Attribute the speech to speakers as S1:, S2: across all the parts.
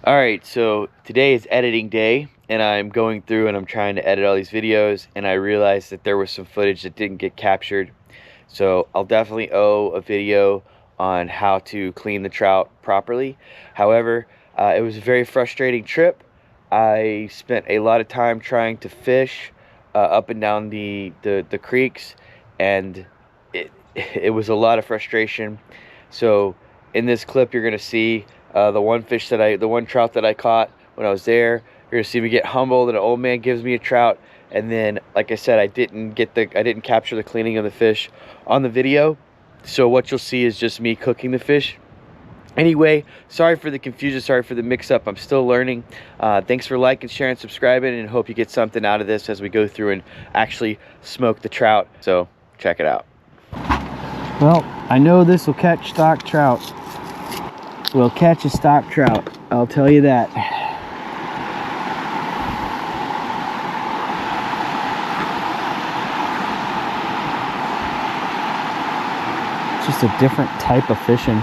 S1: Alright, so today is editing day, and I'm going through and I'm trying to edit all these videos, and I realized that there was some footage that didn't get captured. So I'll definitely owe a video on how to clean the trout properly. However, it was a very frustrating trip. I spent a lot of time trying to fish up and down the creeks, and it was a lot of frustration. So in this clip, you're gonna see the one trout that I caught when I was there. You're gonna see me get humbled, and an old man gives me a trout. And then, like I said, I didn't capture the cleaning of the fish on the video. So what you'll see is just me cooking the fish. Anyway, sorry for the confusion, sorry for the mix-up. I'm still learning. Thanks for liking, sharing, subscribing, and hope you get something out of this as we go through and actually smoke the trout. So check it out.
S2: Well, I know this will catch stock trout. We'll catch a stock trout, I'll tell you that. It's just a different type of fishing.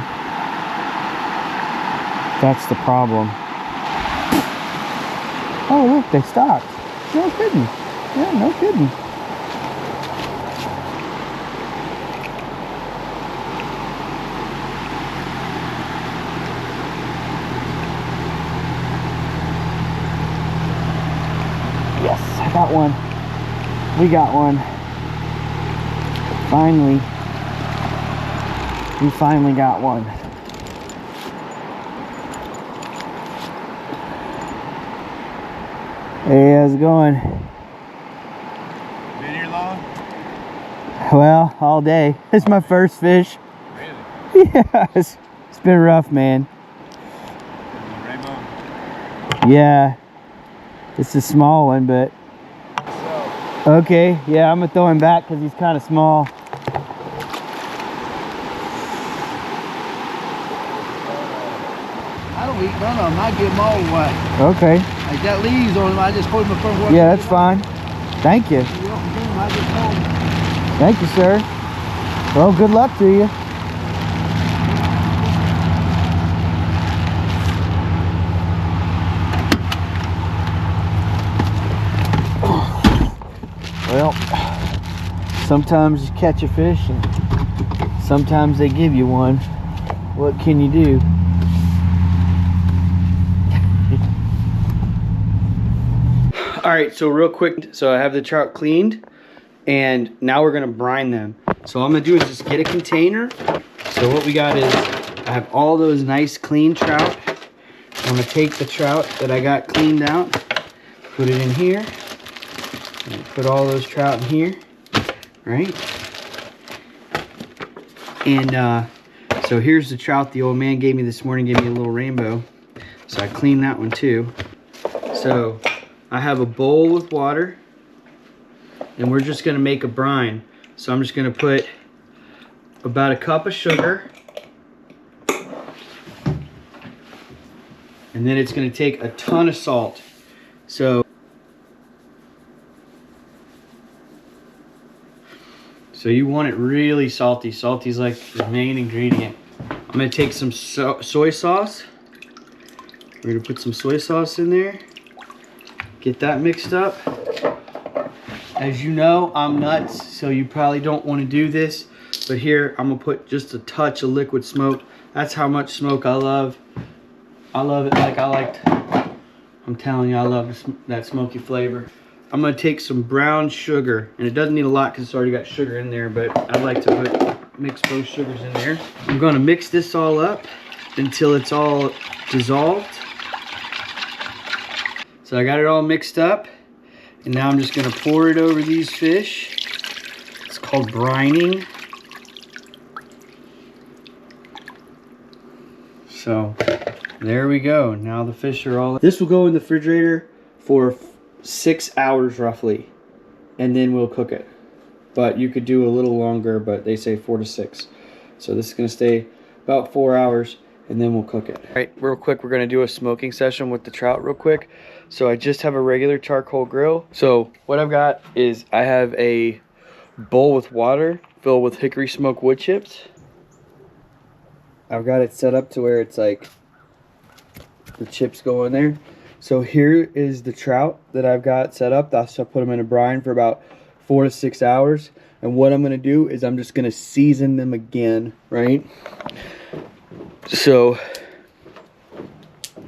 S2: That's the problem. Oh, look, they stopped. No kidding. Yeah, no kidding. Yes, I got one. We got one. Finally. We finally got one. Hey, how's it going?
S3: Been here long?
S2: Well, all day. It's my first fish.
S3: Really?
S2: Yeah, it's been rough, man.
S3: Rainbow?
S2: Yeah, it's a small one, but okay. Yeah, I'm gonna throw him back because he's kind of small.
S4: I don't eat none of them. I give them all away.
S2: Okay.
S4: I got leaves on them. I just put them in front of
S2: Yeah, that's fine. Thank you.
S4: I just told them.
S2: Thank you, sir. Well, good luck to you. Well, sometimes you catch a fish and sometimes they give you one. What can you do?
S5: All right, so real quick, so I have the trout cleaned, and now we're gonna brine them. So all I'm gonna do is just get a container. So what we got is, I have all those nice clean trout. I'm gonna take the trout that I got cleaned out, put it in here, and put all those trout in here, right? And so here's the trout the old man gave me this morning, gave me a little rainbow. So I cleaned that one too. So I have a bowl with water, and we're just gonna make a brine. So I'm just gonna put about a cup of sugar, and then it's gonna take a ton of salt. So you want it really salty. Salty is like the main ingredient. I'm gonna take some soy sauce. We're gonna put some soy sauce in there. Get that mixed up. As you know, I'm nuts, so you probably don't want to do this. But here, I'm gonna put just a touch of liquid smoke. That's how much smoke I love. I love it like I liked. I'm telling you, I love that smoky flavor. I'm gonna take some brown sugar, and it doesn't need a lot because it's already got sugar in there, but I like to mix both sugars in there. I'm gonna mix this all up until it's all dissolved. So I got it all mixed up, and now I'm just gonna pour it over these fish. It's called brining. So there we go. Now the fish are all... This will go in the refrigerator for 6 hours roughly, and then we'll cook it. But you could do a little longer, but they say 4 to 6. So this is gonna stay about 4 hours, and then we'll cook it. All right, real quick, we're gonna do a smoking session with the trout real quick. So I just have a regular charcoal grill. So what I've got is I have a bowl with water filled with hickory smoked wood chips. I've got it set up to where it's like
S2: the chips go in there. So here is the trout that I've got set up. I'll put them in a brine for about 4 to 6 hours. And what I'm gonna do is I'm just gonna season them again, right? So,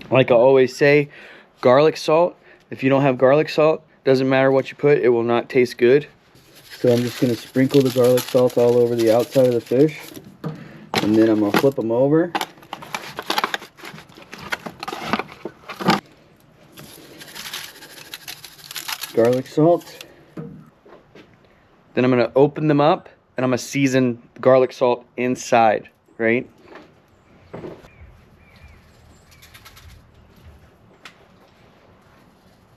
S2: like I always say, garlic salt. If you don't have garlic salt, doesn't matter what you put, it will not taste good. So I'm just gonna sprinkle the garlic salt all over the outside of the fish. And then I'm gonna flip them over. Garlic salt. Then I'm gonna open them up and I'm gonna season garlic salt inside, right?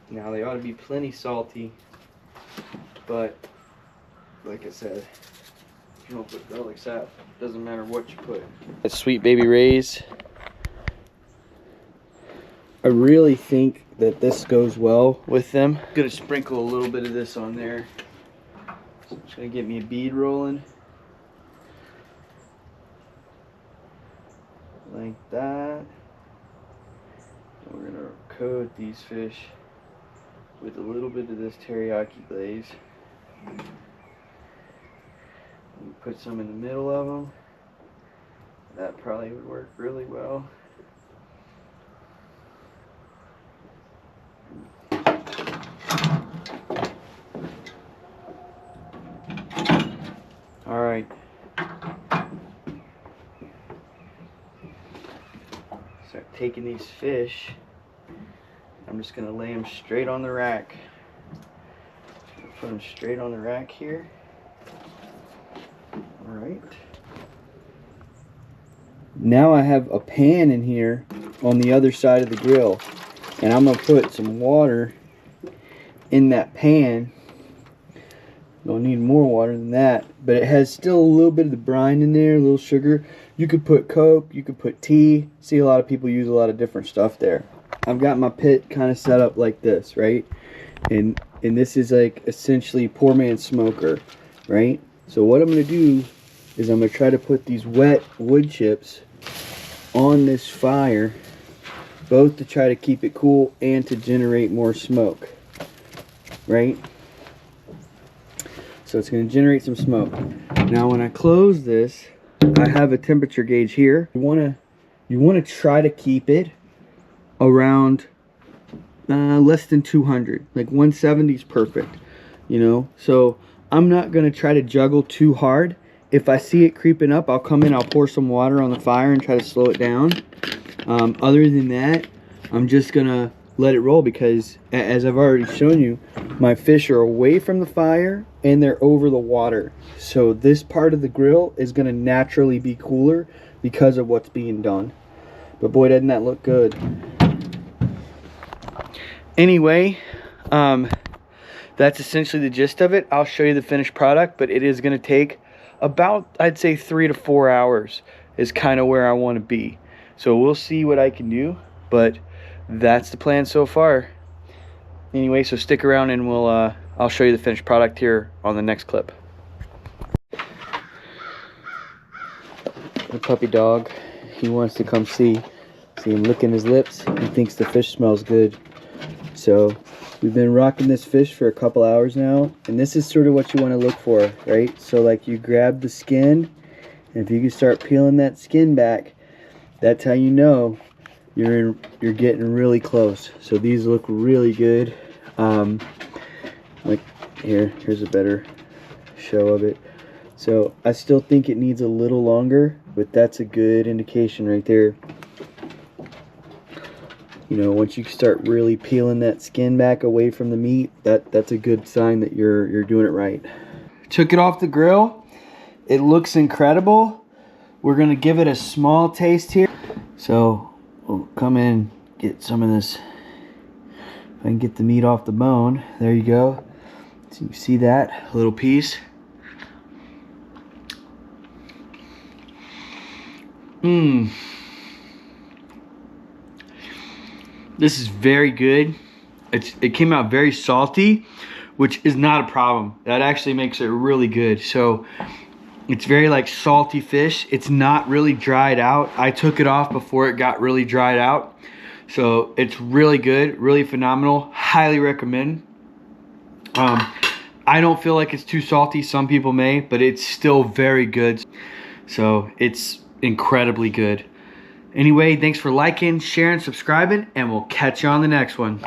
S2: Now they ought to be plenty salty, but like I said, if you don't put garlic salt, it doesn't matter what you put. That's Sweet Baby Ray's. I really think that this goes well with them. I'm gonna sprinkle a little bit of this on there. It's gonna get me a bead rolling. Like that. And we're gonna coat these fish with a little bit of this teriyaki glaze. And put some in the middle of them. That probably would work really well. All right. Start taking these fish. I'm just gonna lay them straight on the rack. Put them straight on the rack here. All right. Now I have a pan in here on the other side of the grill, and I'm gonna put some water in that pan. Don't need more water than that, but it has still a little bit of the brine in there, a little sugar. You could put Coke, you could put tea. See, a lot of people use a lot of different stuff there. I've got my pit kind of set up like this, right? And this is like essentially poor man's smoker, right? So what I'm gonna do is I'm gonna try to put these wet wood chips on this fire, both to try to keep it cool and to generate more smoke, right? So it's going to generate some smoke. Now when I close this, I have a temperature gauge here. You want to try to keep it around less than 200. Like 170 is perfect, you know. So I'm not going to try to juggle too hard. If I see it creeping up, I'll come in, I'll pour some water on the fire and try to slow it down. Other than that, I'm just going to let it roll, because as I've already shown you, my fish are away from the fire and they're over the water. So this part of the grill is going to naturally be cooler because of what's being done. But boy, doesn't that look good. Anyway, that's essentially the gist of it. I'll show you the finished product, but it is going to take about, I'd say, 3 to 4 hours is kind of where I want to be. So we'll see what I can do, but that's the plan so far. Anyway, so stick around and I'll show you the finished product here on the next clip. The puppy dog, he wants to come see him licking his lips. He thinks the fish smells good. So we've been rocking this fish for a couple hours now, and this is sort of what you want to look for, right? So like, you grab the skin, and if you can start peeling that skin back, that's how you know you're getting really close. So these look really good. Like here's a better show of it. So I still think it needs a little longer, but that's a good indication right there. You know, once you start really peeling that skin back away from the meat, that's a good sign that you're doing it right. Took it off the grill. It looks incredible. We're gonna give it a small taste here. So we'll come in, get some of this. If I can get the meat off the bone. There you go. So you see that little piece. This is very good. It came out very salty, which is not a problem. That actually makes it really good. So it's very like salty fish. It's not really dried out. I took it off before it got really dried out. So it's really good, really phenomenal. Highly recommend. I don't feel like it's too salty. Some people may, but it's still very good. So it's incredibly good. Anyway, thanks for liking, sharing, subscribing, and we'll catch you on the next one.